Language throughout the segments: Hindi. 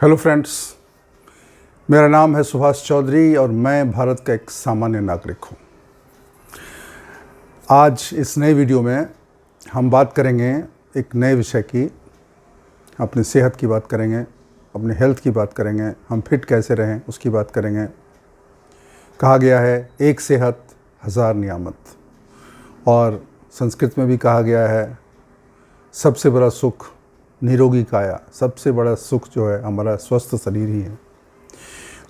हेलो फ्रेंड्स, मेरा नाम है सुभाष चौधरी और मैं भारत का एक सामान्य नागरिक हूँ। आज इस नए वीडियो में हम बात करेंगे एक नए विषय की। अपनी सेहत की बात करेंगे, अपने हेल्थ की बात करेंगे, हम फिट कैसे रहें उसकी बात करेंगे। कहा गया है एक सेहत हज़ार नियामत, और संस्कृत में भी कहा गया है सबसे बड़ा सुख निरोगी काया। सबसे बड़ा सुख जो है हमारा स्वस्थ शरीर ही है।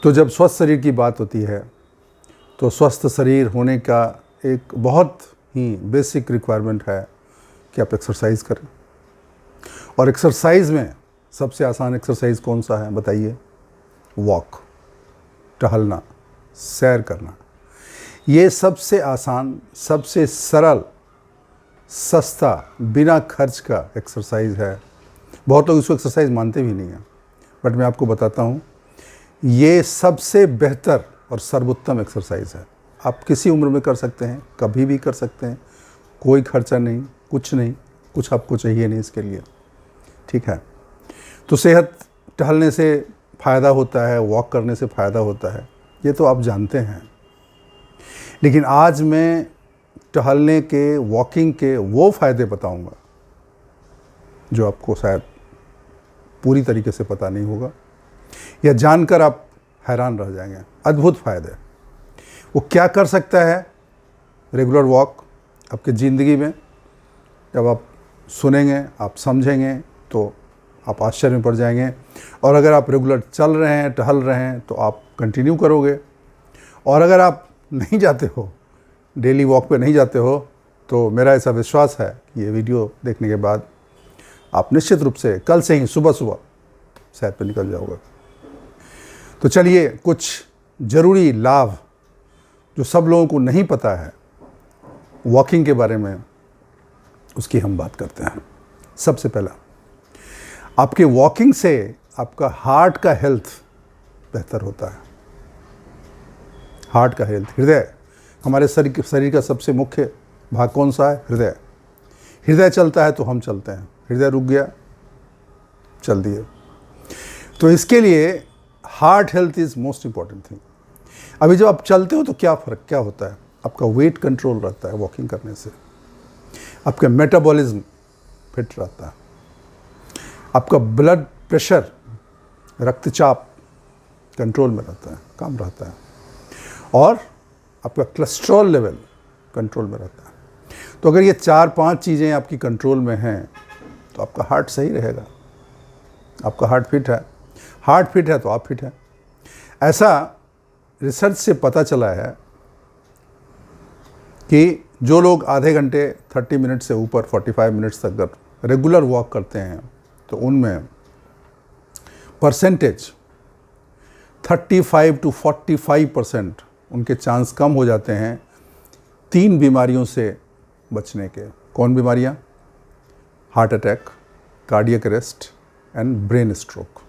तो जब स्वस्थ शरीर की बात होती है तो स्वस्थ शरीर होने का एक बहुत ही बेसिक रिक्वायरमेंट है कि आप एक्सरसाइज करें। और एक्सरसाइज में सबसे आसान एक्सरसाइज कौन सा है बताइए? वॉक, टहलना, सैर करना। ये सबसे आसान, सबसे सरल, सस्ता, बिना खर्च का एक्सरसाइज है। बहुत लोग इसको एक्सरसाइज मानते भी नहीं हैं, बट मैं आपको बताता हूँ ये सबसे बेहतर और सर्वोत्तम एक्सरसाइज है। आप किसी उम्र में कर सकते हैं, कभी भी कर सकते हैं, कोई खर्चा नहीं, कुछ नहीं, कुछ आपको चाहिए नहीं इसके लिए, ठीक है। तो सेहत टहलने से फ़ायदा होता है, वॉक करने से फ़ायदा होता है, ये तो आप जानते हैं। लेकिन आज मैं टहलने के, वॉकिंग के वो फ़ायदे बताऊंगा जो आपको शायद पूरी तरीके से पता नहीं होगा, या जानकर आप हैरान रह जाएंगे। अद्भुत फ़ायदे। वो क्या कर सकता है रेगुलर वॉक आपकी ज़िंदगी में? जब आप सुनेंगे, आप समझेंगे तो आप आश्चर्य में पड़ जाएंगे। और अगर आप रेगुलर चल रहे हैं, टहल रहे हैं तो आप कंटिन्यू करोगे। और अगर आप नहीं जाते हो, डेली वॉक पे नहीं जाते हो, तो मेरा ऐसा विश्वास है कि ये वीडियो देखने के बाद आप निश्चित रूप से कल से ही सुबह सुबह सैर पर निकल जाओगे। तो चलिए कुछ ज़रूरी लाभ जो सब लोगों को नहीं पता है वॉकिंग के बारे में, उसकी हम बात करते हैं। सबसे पहला, आपके वॉकिंग से आपका हार्ट का हेल्थ बेहतर होता है। हार्ट का हेल्थ, हृदय, हमारे शरीर का सबसे मुख्य भाग कौन सा है? हृदय। हृदय चलता है तो हम चलते हैं, हृदय रुक गया, चल दिए। तो इसके लिए heart health is most important thing. अभी जब आप चलते हो तो क्या होता है? आपका वेट कंट्रोल रहता है वॉकिंग करने से, आपका मेटाबॉलिज्म फिट रहता है, आपका ब्लड प्रेशर, रक्तचाप कंट्रोल में रहता है, कम रहता है, और आपका कोलेस्ट्रॉल लेवल कंट्रोल में रहता है। तो अगर ये 4-5 चीज़ें आपकी कंट्रोल में हैं तो आपका हार्ट सही रहेगा। आपका हार्ट फिट है, हार्ट फिट है तो आप फिट हैं। ऐसा रिसर्च से पता चला है कि जो लोग आधे घंटे 30 मिनट से ऊपर 45 मिनट्स तक अगर रेगुलर वॉक करते हैं तो उनमें परसेंटेज 35 to 45% उनके चांस कम हो जाते हैं 3 बीमारियों से बचने के। कौन बीमारियां? Heart attack, cardiac arrest and brain stroke.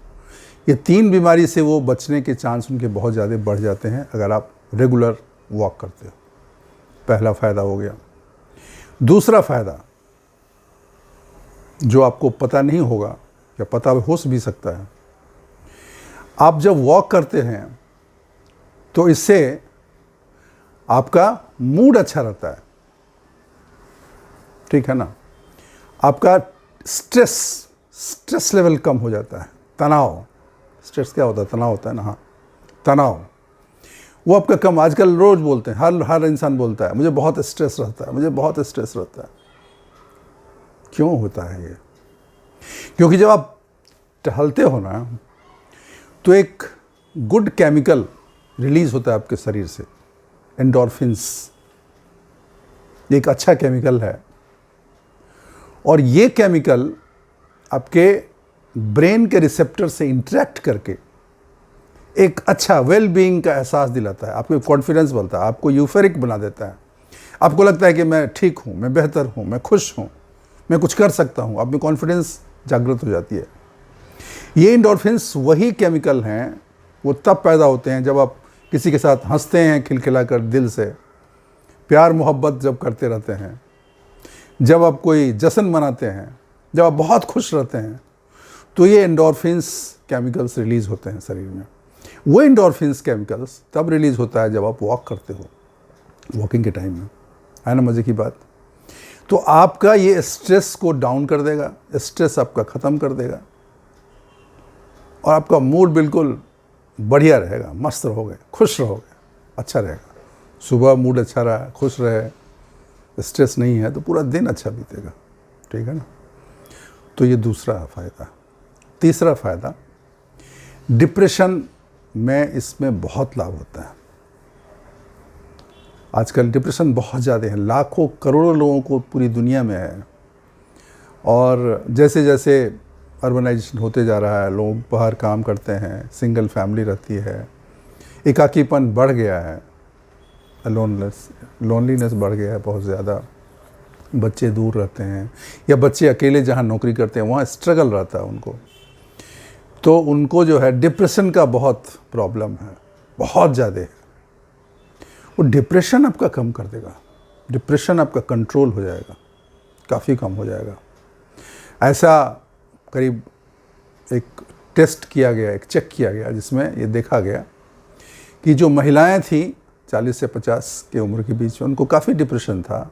ये 3 बीमारी से वो बचने के चांस उनके बहुत ज़्यादा बढ़ जाते हैं अगर आप रेगुलर वॉक करते हो। पहला फ़ायदा हो गया। दूसरा फ़ायदा जो आपको पता नहीं होगा या पता हो भी सकता है, आप जब वॉक करते हैं तो इससे आपका मूड अच्छा रहता है, ठीक है ना। आपका स्ट्रेस लेवल कम हो जाता है। तनाव, स्ट्रेस क्या होता है? तनाव होता है ना, हाँ, तनाव, वो आपका कम। आजकल रोज़ बोलते हैं, हर इंसान बोलता है मुझे बहुत स्ट्रेस रहता है, मुझे बहुत स्ट्रेस रहता है। क्यों होता है ये? क्योंकि जब आप टहलते हो ना तो एक गुड केमिकल रिलीज होता है आपके शरीर से, एंडोर्फिन्स। एक अच्छा केमिकल है, और ये केमिकल आपके ब्रेन के रिसेप्टर से इंटरेक्ट करके एक अच्छा वेल बीइंग का एहसास दिलाता है, आपको कॉन्फिडेंस बनता है, आपको यूफेरिक बना देता है। आपको लगता है कि मैं ठीक हूँ, मैं बेहतर हूँ, मैं खुश हूँ, मैं कुछ कर सकता हूँ। आप में कॉन्फिडेंस जागृत हो जाती है। ये एंडोर्फिन्स वही केमिकल हैं, वो तब पैदा होते हैं जब आप किसी के साथ हंसते हैं खिलखिलाकर, दिल से प्यार मोहब्बत जब करते रहते हैं, जब आप कोई जश्न मनाते हैं, जब आप बहुत खुश रहते हैं, तो ये एंडोर्फिन्स केमिकल्स रिलीज़ होते हैं शरीर में। वो एंडोर्फिन्स केमिकल्स तब रिलीज़ होता है जब आप वॉक करते हो, वॉकिंग के टाइम में, है ना मज़े की बात। तो आपका ये स्ट्रेस को डाउन कर देगा, स्ट्रेस आपका ख़त्म कर देगा और आपका मूड बिल्कुल बढ़िया रहेगा, मस्त रहोगे, खुश रहोगे, अच्छा रहेगा। सुबह मूड अच्छा रहा, खुश रहे, स्ट्रेस नहीं है तो पूरा दिन अच्छा बीतेगा, ठीक है ना। तो ये दूसरा फ़ायदा। तीसरा फ़ायदा, डिप्रेशन में इसमें बहुत लाभ होता है। आजकल डिप्रेशन बहुत ज़्यादा है, लाखों करोड़ों लोगों को पूरी दुनिया में है। और जैसे जैसे अर्बनाइजेशन होते जा रहा है, लोग बाहर काम करते हैं, सिंगल फैमिली रहती है, एकाकीपन बढ़ गया है, लोनलीनेस बढ़ गया है बहुत ज़्यादा। बच्चे दूर रहते हैं या बच्चे अकेले जहाँ नौकरी करते हैं वहाँ स्ट्रगल रहता है उनको, तो उनको जो है डिप्रेशन का बहुत प्रॉब्लम है, बहुत ज़्यादा है। वो डिप्रेशन आपका कम कर देगा, डिप्रेशन आपका कंट्रोल हो जाएगा, काफ़ी कम हो जाएगा। ऐसा करीब एक टेस्ट किया गया, एक चेक किया गया जिसमें ये देखा गया कि जो महिलाएं थी 40 से 50 की उम्र के बीच में, उनको काफ़ी डिप्रेशन था,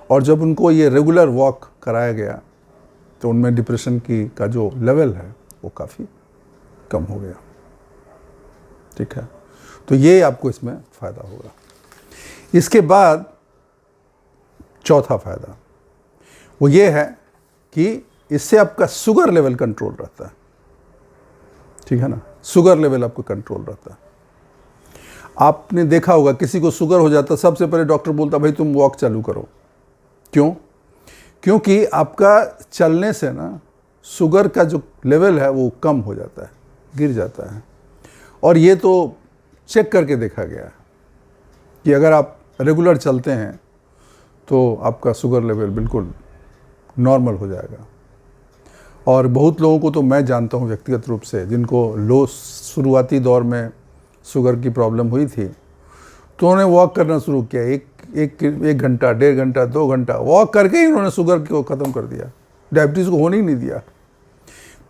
और जब उनको ये रेगुलर वॉक कराया गया तो उनमें डिप्रेशन का जो लेवल है वो काफ़ी कम हो गया, ठीक है। तो ये आपको इसमें फ़ायदा होगा। इसके बाद चौथा फ़ायदा वो ये है कि इससे आपका शुगर लेवल कंट्रोल रहता है, ठीक है ना। शुगर लेवल आपका कंट्रोल रहता है। आपने देखा होगा किसी को शुगर हो जाता, सबसे पहले डॉक्टर बोलता भाई तुम वॉक चालू करो। क्यों? क्योंकि आपका चलने से ना शुगर का जो लेवल है वो कम हो जाता है, गिर जाता है। और ये तो चेक करके देखा गया है कि अगर आप रेगुलर चलते हैं तो आपका शुगर लेवल बिल्कुल नॉर्मल हो जाएगा। और बहुत लोगों को तो मैं जानता हूँ व्यक्तिगत रूप से, जिनको शुरुआती दौर में शुगर की प्रॉब्लम हुई थी, तो उन्होंने वॉक करना शुरू किया। एक घंटा, 1.5 घंटा, 2 घंटा वॉक करके ही उन्होंने शुगर को ख़त्म कर दिया, डायबिटीज़ को होने ही नहीं दिया।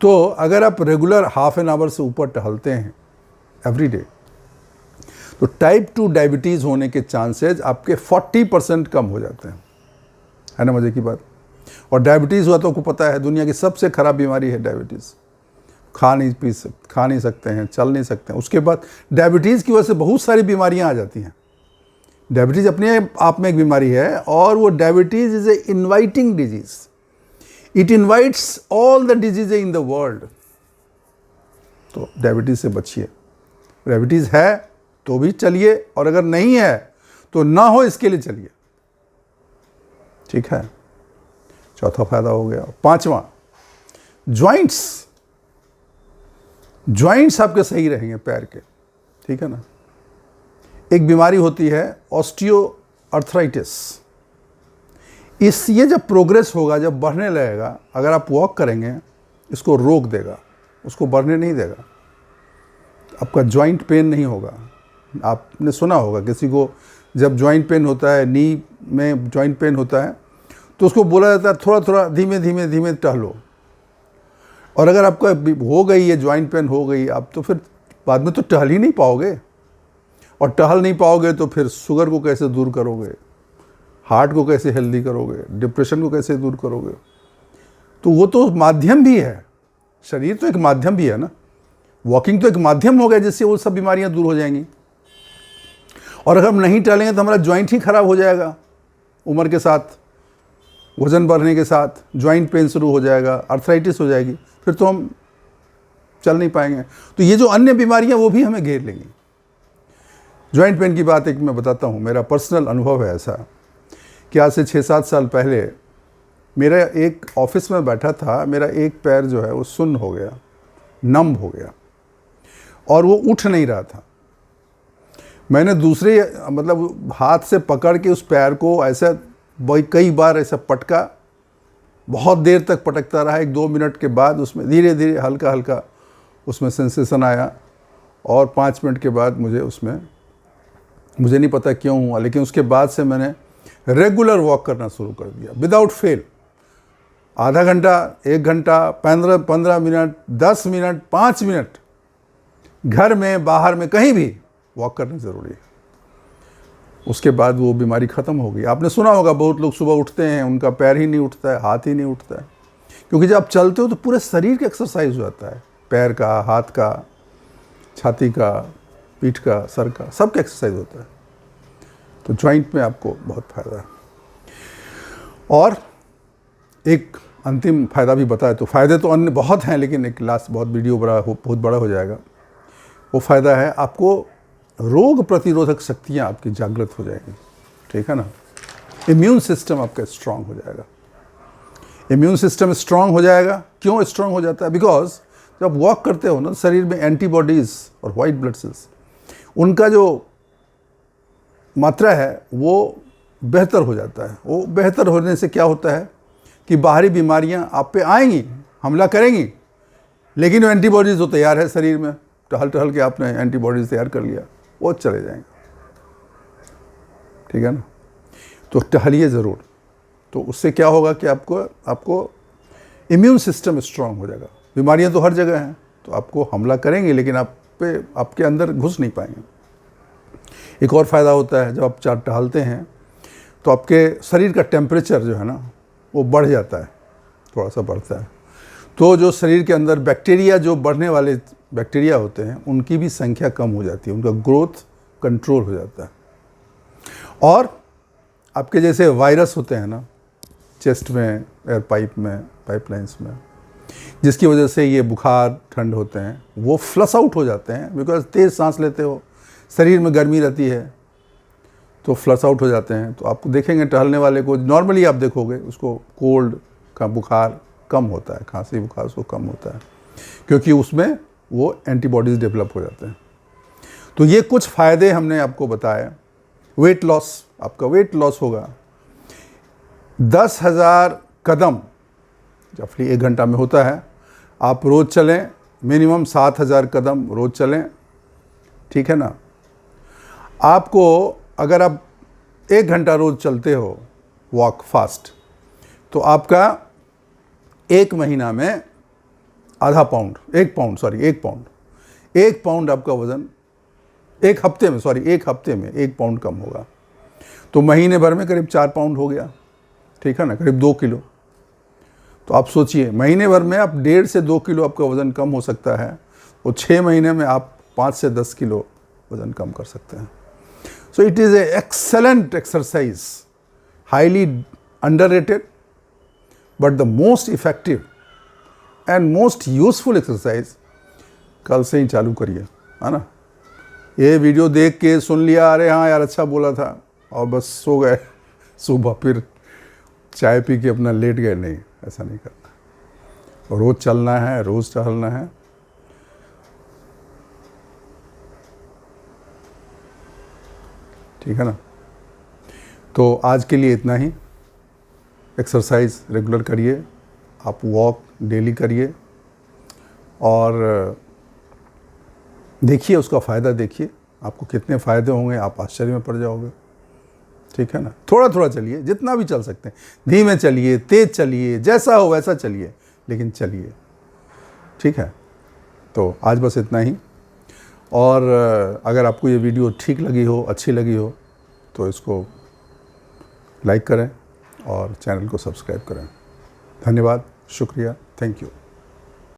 तो अगर आप रेगुलर हाफ एन आवर से ऊपर टहलते हैं एवरी डे, तो टाइप 2 डायबिटीज़ होने के चांसेज आपके 40% कम हो जाते हैं, है ना मज़े की बात। और डायबिटीज़ हुआ तो आपको पता है दुनिया की सबसे ख़राब बीमारी है डायबिटीज़। खा नहीं सकते हैं, चल नहीं सकते हैं। उसके बाद डायबिटीज़ की वजह से बहुत सारी बीमारियां आ जाती हैं। डायबिटीज़ अपने आप में एक बीमारी है, और वो diabetes is a inviting disease, it invites all the disease in the world. तो डायबिटीज़ से बचिए। डायबिटीज़ है तो भी चलिए, और अगर नहीं है तो ना हो इसके लिए चलिए, ठीक है। चौथा फायदा हो गया। पांचवा, जॉइंट्स आपके सही रहेंगे पैर के, ठीक है ना। एक बीमारी होती है ऑस्टियोआर्थराइटिस। ये जब प्रोग्रेस होगा, जब बढ़ने लगेगा, अगर आप वॉक करेंगे इसको रोक देगा, उसको बढ़ने नहीं देगा। आपका जॉइंट पेन नहीं होगा। आपने सुना होगा किसी को जब जॉइंट पेन होता है, नी में जॉइंट पेन होता है, तो उसको बोला जाता है थोड़ा थोड़ा धीमे धीमे टहलो। और अगर आपका हो गई ये जॉइंट पेन हो गई, आप तो फिर बाद में तो टहल ही नहीं पाओगे, और टहल नहीं पाओगे तो फिर शुगर को कैसे दूर करोगे, हार्ट को कैसे हेल्दी करोगे, डिप्रेशन को कैसे दूर करोगे। तो वो तो माध्यम भी है, शरीर तो एक माध्यम भी है ना। वॉकिंग तो एक माध्यम हो गया जिससे वो सब बीमारियां दूर हो जाएंगी। और अगर हम नहीं टहलेंगे तो हमारा जॉइंट ही खराब हो जाएगा। उम्र के साथ, वजन बढ़ने के साथ जॉइंट पेन शुरू हो जाएगा, अर्थराइटिस हो जाएगी, फिर तो हम चल नहीं पाएंगे। तो ये जो अन्य बीमारियां वो भी हमें घेर लेंगी। जॉइंट पेन की बात एक मैं बताता हूँ, मेरा पर्सनल अनुभव है ऐसा कि आज से 6-7 साल पहले मेरा एक ऑफिस में बैठा था, मेरा एक पैर जो है वो सुन्न हो गया, नम हो गया, और वो उठ नहीं रहा था। मैंने दूसरे मतलब हाथ से पकड़ के उस पैर को ऐसा कई बार ऐसा पटका, बहुत देर तक पटकता रहा। 1-2 मिनट के बाद उसमें धीरे धीरे हल्का हल्का उसमें सेंसेशन आया, और 5 मिनट के बाद मुझे नहीं पता क्यों हुआ, लेकिन उसके बाद से मैंने रेगुलर वॉक करना शुरू कर दिया विदाउट फेल। आधा घंटा, 1 घंटा, 15 मिनट, 10 मिनट, 5 मिनट घर में, बाहर में, कहीं भी वॉक करना ज़रूरी है। उसके बाद वो बीमारी ख़त्म होगी। आपने सुना होगा बहुत लोग सुबह उठते हैं, उनका पैर ही नहीं उठता है, हाथ ही नहीं उठता है, क्योंकि जब आप चलते हो तो पूरे शरीर का एक्सरसाइज हो जाता है, पैर का, हाथ का, छाती का, पीठ का, सर का, सबका एक्सरसाइज होता है। तो जॉइंट में आपको बहुत फ़ायदा है। और एक अंतिम फ़ायदा भी बताए तो फ़ायदे तो अन्य बहुत हैं, लेकिन एक लास्ट बहुत वीडियो बहुत बड़ा हो जाएगा। वो फ़ायदा है आपको रोग प्रतिरोधक शक्तियाँ आपकी जागृत हो जाएंगी, ठीक है ना। इम्यून सिस्टम आपका स्ट्रांग हो जाएगा। इम्यून सिस्टम स्ट्रांग हो जाएगा। क्यों स्ट्रांग हो जाता है? बिकॉज जब आप वॉक करते हो ना, शरीर में एंटीबॉडीज़ और वाइट ब्लड सेल्स, उनका जो मात्रा है वो बेहतर हो जाता है। वो बेहतर होने से क्या होता है कि बाहरी बीमारियां आप पे आएंगी, हमला करेंगी, लेकिन वो एंटीबॉडीज़ तो तैयार है शरीर में, टहल टहल के आपने एंटीबॉडीज़ तैयार कर लिया, वो चले जाएंगे, ठीक है ना। तो टहलिए ज़रूर। तो उससे क्या होगा कि आपको इम्यून सिस्टम स्ट्रांग हो जाएगा। बीमारियां तो हर जगह हैं, तो आपको हमला करेंगे, लेकिन आपके अंदर घुस नहीं पाएंगे। एक और फ़ायदा होता है, जब आप टहलते हैं तो आपके शरीर का टेम्परेचर जो है ना वो बढ़ जाता है, थोड़ा सा बढ़ता है। तो जो शरीर के अंदर बैक्टीरिया, जो बढ़ने वाले बैक्टीरिया होते हैं, उनकी भी संख्या कम हो जाती है, उनका ग्रोथ कंट्रोल हो जाता है। और आपके जैसे वायरस होते हैं ना चेस्ट में, एयर पाइप में, पाइपलाइंस में, जिसकी वजह से ये बुखार, ठंड होते हैं, वो फ्लश आउट हो जाते हैं। बिकॉज तेज़ सांस लेते हो, शरीर में गर्मी रहती है, तो फ्लश आउट हो जाते हैं। तो आपको देखेंगे टहलने वाले को, नॉर्मली आप देखोगे उसको कोल्ड का बुखार कम होता है, खांसी बुखार उसको कम होता है, क्योंकि उसमें वो एंटीबॉडीज़ डेवलप हो जाते हैं। तो ये कुछ फ़ायदे हमने आपको बताए। वेट लॉस, आपका वेट लॉस होगा। 10,000 कदम रफली 1 घंटा में होता है। आप रोज़ चलें, मिनिमम 7,000 कदम रोज़ चलें, ठीक है ना। आपको अगर आप 1 घंटा रोज़ चलते हो वॉक फास्ट, तो आपका 1 महीना में आधा पाउंड, 1 पाउंड आपका वज़न 1 हफ्ते में 1 पाउंड कम होगा। तो महीने भर में करीब 4 पाउंड हो गया, ठीक है ना, करीब 2 किलो। तो आप सोचिए, महीने भर में आप 1.5 से 2 किलो आपका वज़न कम हो सकता है, और 6 महीने में आप 5 से 10 किलो वज़न कम कर सकते हैं। So it is a excellent exercise, highly underrated, but the most effective and most useful exercise. कल से ही चालू करिए, है ना। ये वीडियो देख के सुन लिया, अरे हाँ यार अच्छा बोला था, और बस सो गए, सुबह फिर चाय पी के अपना लेट गए, नहीं, ऐसा नहीं करना। रोज़ चलना है, रोज़ टहलना है। ठीक है ना। तो आज के लिए इतना ही। एक्सरसाइज रेगुलर करिए, आप वॉक डेली करिए, और देखिए उसका फ़ायदा, देखिए आपको कितने फ़ायदे होंगे, आप आश्चर्य में पड़ जाओगे, ठीक है ना। थोड़ा थोड़ा चलिए, जितना भी चल सकते हैं, धीमे चलिए, तेज़ चलिए, जैसा हो वैसा चलिए, लेकिन चलिए, ठीक है। तो आज बस इतना ही। और अगर आपको ये वीडियो ठीक लगी हो, अच्छी लगी हो, तो इसको लाइक करें और चैनल को सब्सक्राइब करें। धन्यवाद, शुक्रिया, थैंक यू।